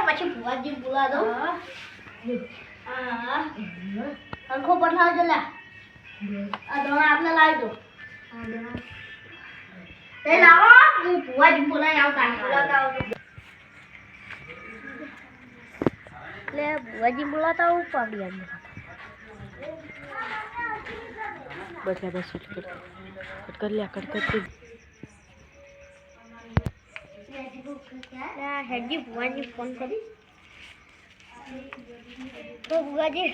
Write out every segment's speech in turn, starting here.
પછી ભુવાજી બોલા દો હા અંખો પઠાવજો લા આ દોણા આપને લાવી દો એ લાવો હું ભુવાજી બોલાઈ આવતા બોલાતા આવો લે ભુવાજી બોલાતા આવું પાડી આમ બધા બસ કટ कर लिया कट कर हेडी बुआजी फोन करी तो बुआजी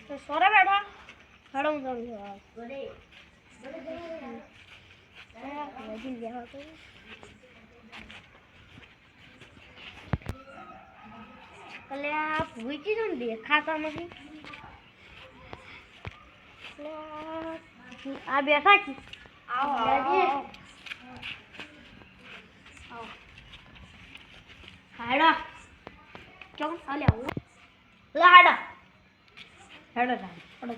तो सोरा बैठा खड़ा हूं तो बुआजी लिया तो अले आप बुआजी तो देखा नहीं आ बैठा की आओ बुआजी आओ हाड़ा क्यों अले आओ ला हाड़ा हाड़ा हाड़ा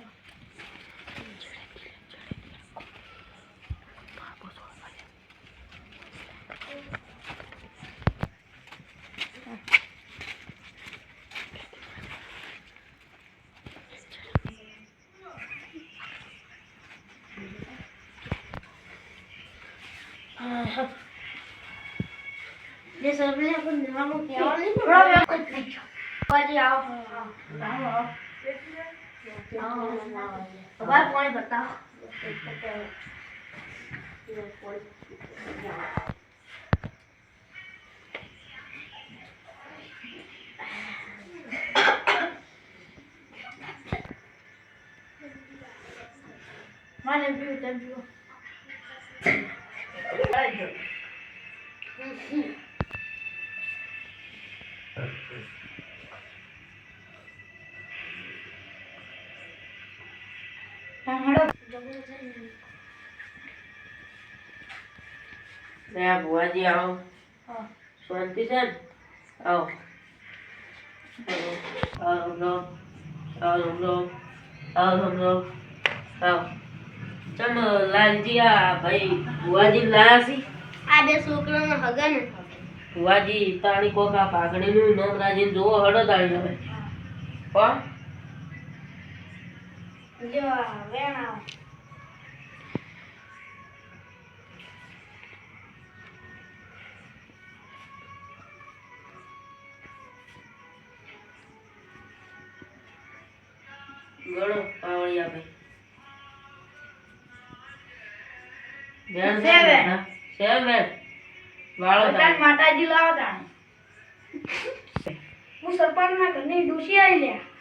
ये सब ले अपन नाम क्या वाली थोड़ा मैं कुछ पूछो बाजी आओ आओ अब आप कौन बताओ माने भी तब भी मैं बुआजी आओ शांति से आओ आओ हम लोग आओ हम लोग आओ हम लोग आओ चम लालजी आ भाई बुआजी लाया सी आ दे छोकरा ने हगन बुआजी ताणी कोका पागणी નું નામ રાજીન જોવો હડો તાણી હવે હો जो वेणा ગણો પાવળિયા ભાઈ બેન સેવે વાળો તાર માતાજી લાવો તાણ હું સરપંચ ના ઘરની ડોશી આઈ લ્યા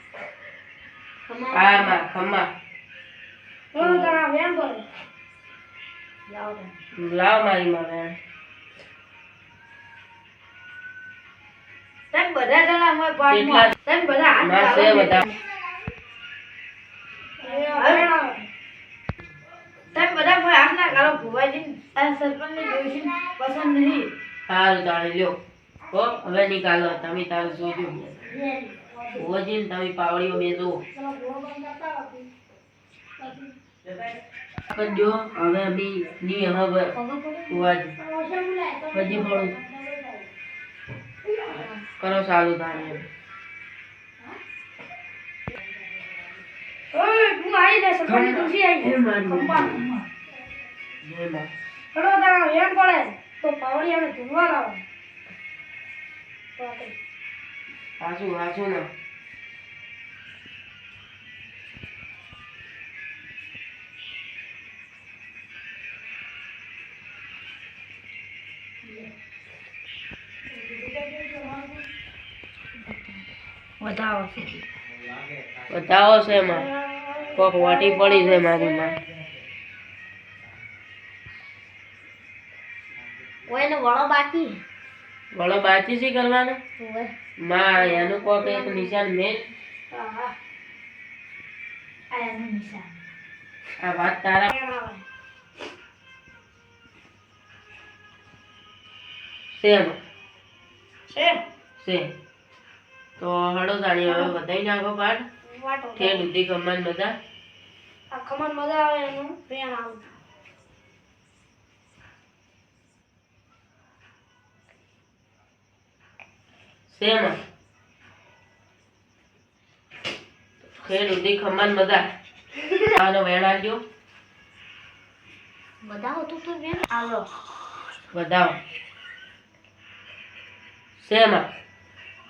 આ માં ખમ્મા હું તારા વેણ બોલે લાવો તાણ લાવ મારી માં બેન તન બધા જણા મોય પાડમાં તન બધા હાથ માં સે બધા તન બધા મોય હાથ ના કરો ભુવાજી આ સરપંચ ની ડોશી પસંદ નહીં સારું તાળી લ્યો હો હવે નિકાલો તમે તારું જોજો ભુવાજીને તમે પાવડીઓ બેસો કરજો હવે અમી ની હવે ભુવાજી બધી પડું કરો સારું તાળી ઓય તું આઈ દે સરપંચ ની ડોશી આઈ ખંભા જય માં હડો તારા વેણ પડે તો પાવડિયાને ધૂળવા લાવો હાસુ હાસુ ના વધાવો છે એમાં કોક વાટી પડી છે મારી માં ઓયને વળો બાકી વળો બાચી છે કરવાનો ઓય માં એનું કોક એક નિશાન મેં હા આયાનું નિશાન આ વાત તારા સેમ છે છે તો હડો તાણી હવે બધાઈ નાખો પાઠ વાટો ઠેર સુધી કમાન બધા આ ખમણ મજા આવે એનું વેણ આવે શેમાં ખેડૂત ખમણ બધા આનો વેણાજો બતાવો તો બેન હાલો બતાવો શેમાં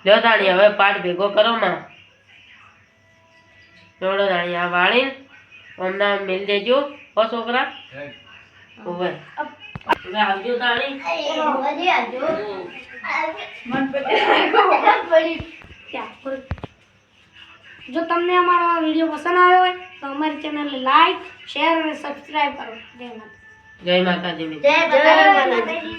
લ્યો તાણી હવે પાઠ ભેગો કરો માં જોડો તાણી આ વાળીને હમણાં મેલ દેજો હો છોકરા ઓવે હવે આવજો તાણી વધી આજો જો તમને અમારો વિડીયો પસંદ આવ્યો હોય તો અમારી ચેનલને લાઈક શેર અને સબસ્ક્રાઇબ કરો. જય માતા. જય માતાજી મિત્રો. જય માતાજી.